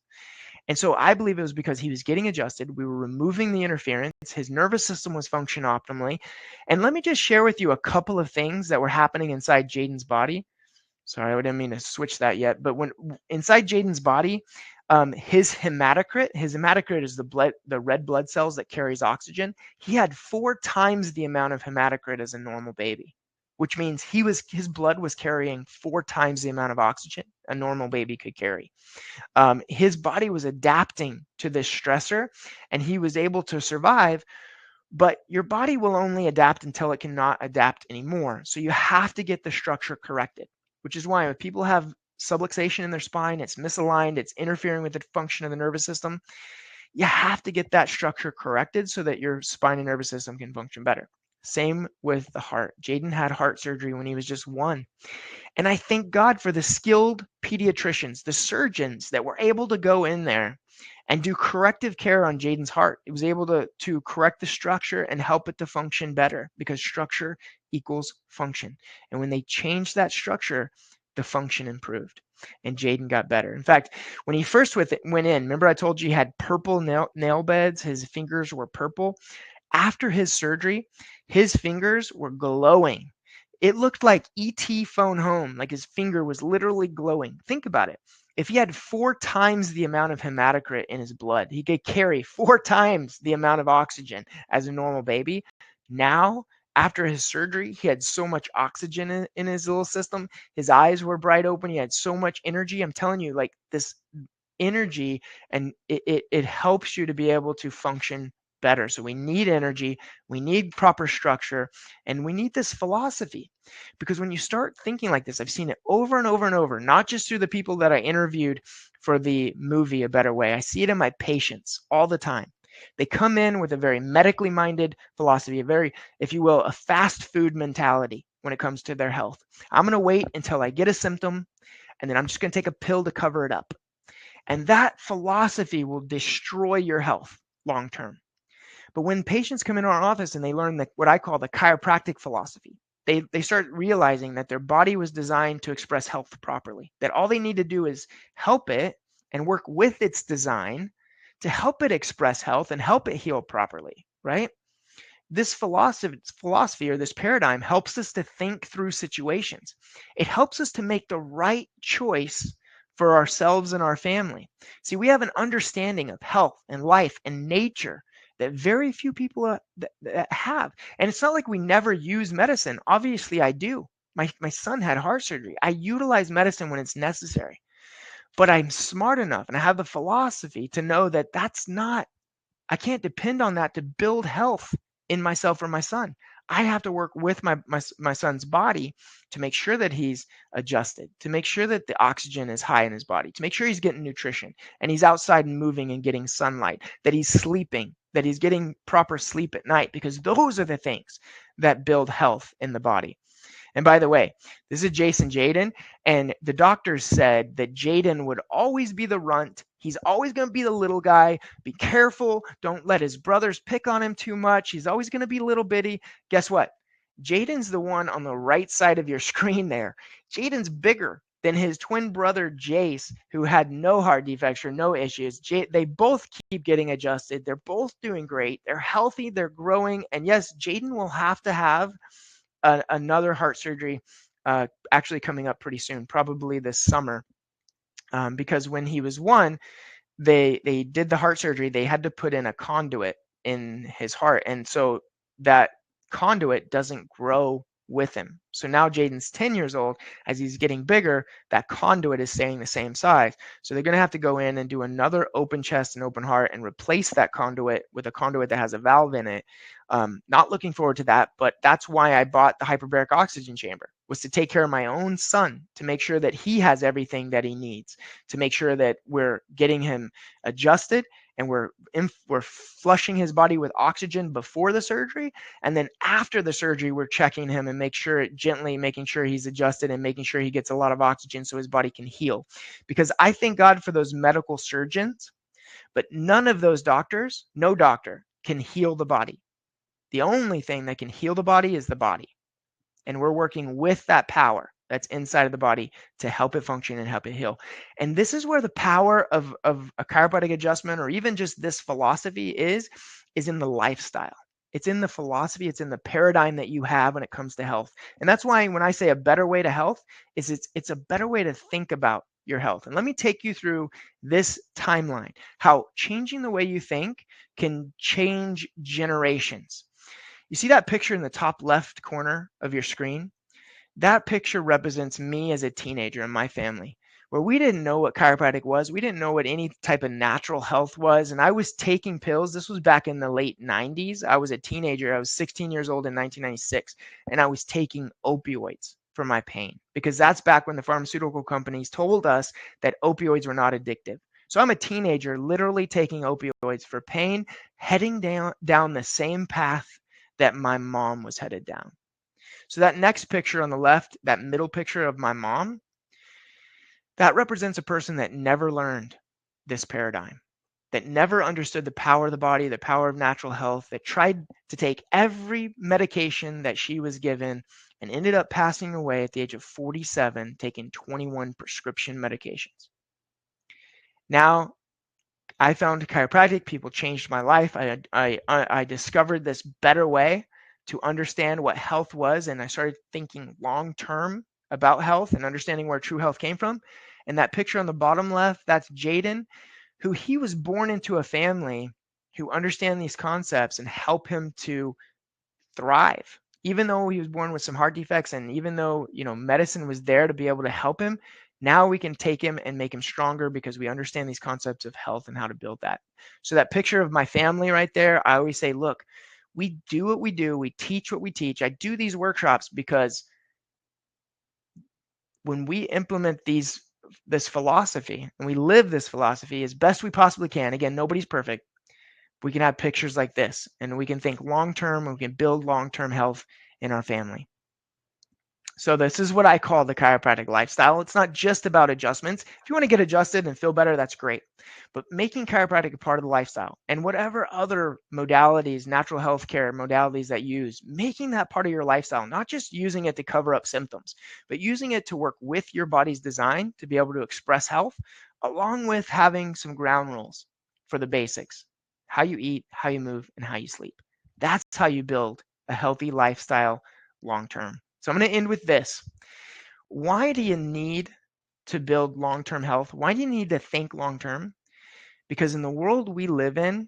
And so I believe it was because he was getting adjusted. We were removing the interference. His nervous system was functioning optimally. And let me just share with you a couple of things that were happening inside Jaden's body. Sorry, I didn't mean to switch that yet. But when inside Jaden's body, his hematocrit is the red blood cells that carries oxygen. He had 4 times the amount of hematocrit as a normal baby, which means his blood was carrying 4 times the amount of oxygen a normal baby could carry. His body was adapting to this stressor, and he was able to survive. But your body will only adapt until it cannot adapt anymore. So you have to get the structure corrected, which is why if people have subluxation in their spine, it's misaligned, it's interfering with the function of the nervous system, you have to get that structure corrected so that your spine and nervous system can function better. Same with the heart. Jaden had heart surgery when he was just 1. And I thank God for the skilled pediatricians, the surgeons that were able to go in there and do corrective care on Jaden's heart. It was able to correct the structure and help it to function better, because structure equals function. And when they changed that structure, the function improved and Jaden got better. In fact, when he first went in, remember I told you he had purple nail beds, his fingers were purple. After his surgery, his fingers were glowing. It looked like ET phone home, like his finger was literally glowing. Think about it. If he had 4 times the amount of hematocrit in his blood, he could carry 4 times the amount of oxygen as a normal baby. Now, after his surgery, he had so much oxygen in his little system. His eyes were bright open. He had so much energy. I'm telling you, like, this energy, and it helps you to be able to function better. So we need energy, we need proper structure, and we need this philosophy. Because when you start thinking like this, I've seen it over and over and over, not just through the people that I interviewed for the movie A Better Way. I see it in my patients all the time. They come in with a very medically minded philosophy, a very, if you will, a fast food mentality when it comes to their health. I'm going to wait until I get a symptom, and then I'm just going to take a pill to cover it up. And that philosophy will destroy your health long term. But when patients come into our office and they learn what I call the chiropractic philosophy, they start realizing that their body was designed to express health properly, that all they need to do is help it and work with its design to help it express health and help it heal properly, right? This philosophy or this paradigm helps us to think through situations. It helps us to make the right choice for ourselves and our family. See, we have an understanding of health and life and nature that very few people that have. And it's not like we never use medicine. Obviously, I do. My son had heart surgery. I utilize medicine when it's necessary. But I'm smart enough and I have the philosophy to know that I can't depend on that to build health in myself or my son. I have to work with my son's body to make sure that he's adjusted, to make sure that the oxygen is high in his body, to make sure he's getting nutrition and he's outside and moving and getting sunlight, that he's sleeping, that he's getting proper sleep at night, because those are the things that build health in the body. And by the way, this is Jaden, and the doctors said that Jaden would always be the runt. He's always going to be the little guy. Be careful. Don't let his brothers pick on him too much. He's always going to be little bitty. Guess what? Jaden's the one on the right side of your screen there. Jaden's bigger than his twin brother, Jace, who had no heart defects or no issues. They both keep getting adjusted. They're both doing great. They're healthy. They're growing. And yes, Jaden will have to have another heart surgery actually coming up pretty soon, probably this summer, because when he was 1, they did the heart surgery. They had to put in a conduit in his heart, and so that conduit doesn't grow with him. So now Jaden's 10 years old. As he's getting bigger, that conduit is staying the same size. So they're going to have to go in and do another open chest and open heart and replace that conduit with a conduit that has a valve in it. Not looking forward to that, but that's why I bought the hyperbaric oxygen chamber, was to take care of my own son, to make sure that he has everything that he needs, to make sure that we're getting him adjusted and we're flushing his body with oxygen before the surgery, and then after the surgery we're checking him and making sure he's adjusted and making sure he gets a lot of oxygen so his body can heal. Because I thank God for those medical surgeons, but none of those doctors, no doctor, can heal the body. The only thing that can heal the body is the body. And we're working with that power that's inside of the body to help it function and help it heal. And this is where the power of a chiropractic adjustment, or even just this philosophy, is in the lifestyle. It's in the philosophy, it's in the paradigm that you have when it comes to health. And that's why when I say a better way to health, is it's a better way to think about your health. And let me take you through this timeline, how changing the way you think can change generations. You see that picture in the top left corner of your screen? That picture represents me as a teenager and my family, where we didn't know what chiropractic was. We didn't know what any type of natural health was. And I was taking pills. This was back in the late 90s. I was a teenager. I was 16 years old in 1996. And I was taking opioids for my pain, because that's back when the pharmaceutical companies told us that opioids were not addictive. So I'm a teenager literally taking opioids for pain, heading down the same path that my mom was headed down. So that next picture on the left, that middle picture of my mom, that represents a person that never learned this paradigm, that never understood the power of the body, the power of natural health, that tried to take every medication that she was given and ended up passing away at the age of 47, taking 21 prescription medications. Now, I found chiropractic. People changed my life. I discovered this better way to understand what health was, and I started thinking long term about health and understanding where true health came from. And that picture on the bottom left, that's Jaden, who he was born into a family who understand these concepts and help him to thrive. Even though he was born with some heart defects, and even though, medicine was there to be able to help him, now we can take him and make him stronger because we understand these concepts of health and how to build that. So that picture of my family right there, I always say, look, we do what we do, we teach what we teach. I do these workshops because when we implement this philosophy and we live this philosophy as best we possibly can, again, nobody's perfect, we can have pictures like this, and we can think long term, and we can build long-term health in our family. So this is what I call the chiropractic lifestyle. It's not just about adjustments. If you want to get adjusted and feel better, that's great. But making chiropractic a part of the lifestyle, and whatever other modalities, natural health care modalities that you use, making that part of your lifestyle, not just using it to cover up symptoms, but using it to work with your body's design to be able to express health, along with having some ground rules for the basics: how you eat, how you move, and how you sleep. That's how you build a healthy lifestyle long term. So I'm going to end with this. Why do you need to build long-term health? Why do you need to think long-term? Because in the world we live in,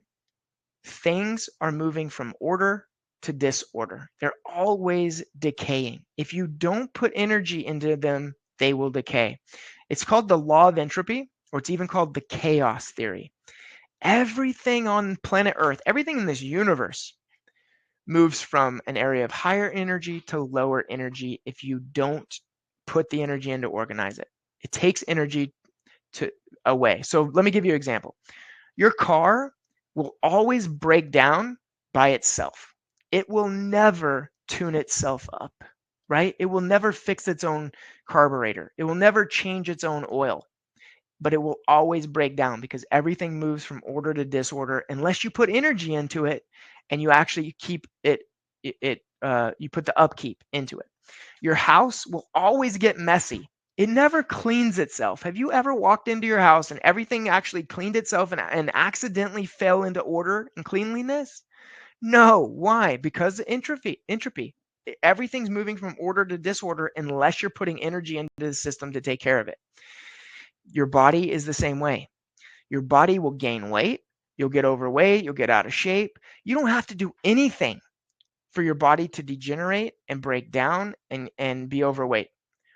things are moving from order to disorder. They're always decaying. If you don't put energy into them, they will decay. It's called the law of entropy, or it's even called the chaos theory. Everything on planet Earth, everything in this universe, moves from an area of higher energy to lower energy if you don't put the energy in to organize it. It takes energy away. So let me give you an example. Your car will always break down by itself. It will never tune itself up, right? It will never fix its own carburetor. It will never change its own oil, but it will always break down because everything moves from order to disorder unless you put energy into it and you actually keep you put the upkeep into it. Your house will always get messy. It never cleans itself. Have you ever walked into your house and everything actually cleaned itself and accidentally fell into order and cleanliness? No. Why? Because of entropy. Everything's moving from order to disorder unless you're putting energy into the system to take care of it. Your body is the same way. Your body will gain weight. You'll get overweight. You'll get out of shape. You don't have to do anything for your body to degenerate and break down and be overweight.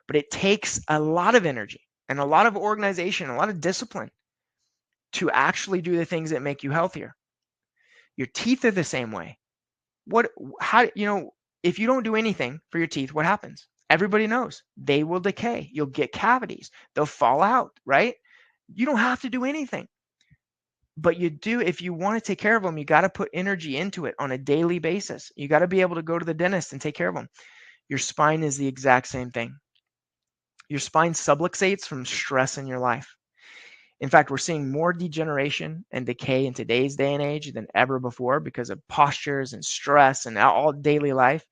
But it takes a lot of energy and a lot of organization, a lot of discipline to actually do the things that make you healthier. Your teeth are the same way. How, if you don't do anything for your teeth, what happens? Everybody knows they will decay. You'll get cavities. They'll fall out, right? You don't have to do anything. But you do, if you want to take care of them, you got to put energy into it on a daily basis. You got to be able to go to the dentist and take care of them. Your spine is the exact same thing. Your spine subluxates from stress in your life. In fact, we're seeing more degeneration and decay in today's day and age than ever before because of postures and stress and all daily life.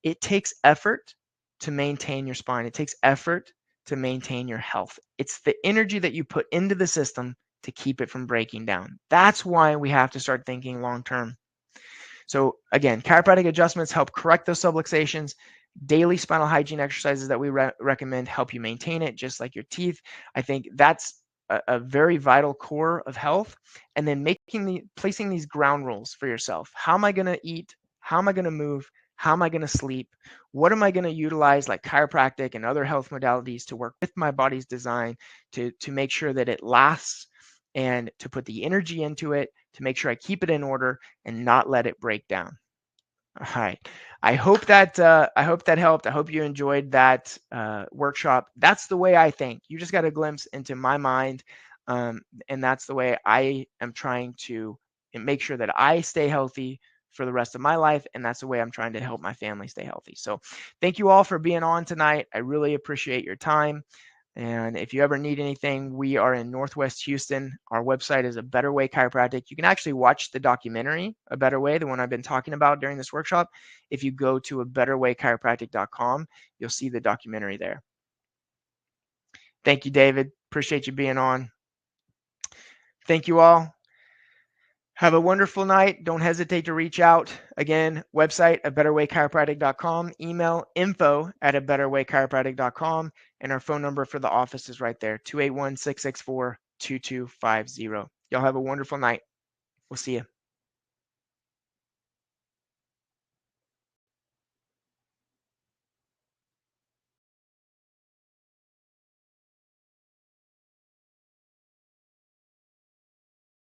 It takes effort to maintain your spine. It takes effort to maintain your health. It's the energy that you put into the system to keep it from breaking down. That's why we have to start thinking long term. So again, chiropractic adjustments help correct those subluxations. Daily spinal hygiene exercises that we recommend help you maintain it, just like your teeth. I think that's a very vital core of health. And then placing these ground rules for yourself. How am I going to eat? How am I going to move? How am I going to sleep? What am I going to utilize, like chiropractic and other health modalities, to work with my body's design to make sure that it lasts, and to put the energy into it to make sure I keep it in order and not let it break down. All right. I hope that helped. I hope you enjoyed that workshop. That's the way I think. You just got a glimpse into my mind, and that's the way I am trying to make sure that I stay healthy for the rest of my life, and that's the way I'm trying to help my family stay healthy. So thank you all for being on tonight. I really appreciate your time. And if you ever need anything, we are in Northwest Houston. Our website is A Better Way Chiropractic. You can actually watch the documentary, A Better Way, the one I've been talking about during this workshop. If you go to abetterwaychiropractic.com, you'll see the documentary there. Thank you, David. Appreciate you being on. Thank you all. Have a wonderful night. Don't hesitate to reach out. Again, website, abetterwaychiropractic.com, email info@abetterwaychiropractic.com, and our phone number for the office is right there, 281-664-2250. Y'all have a wonderful night. We'll see you.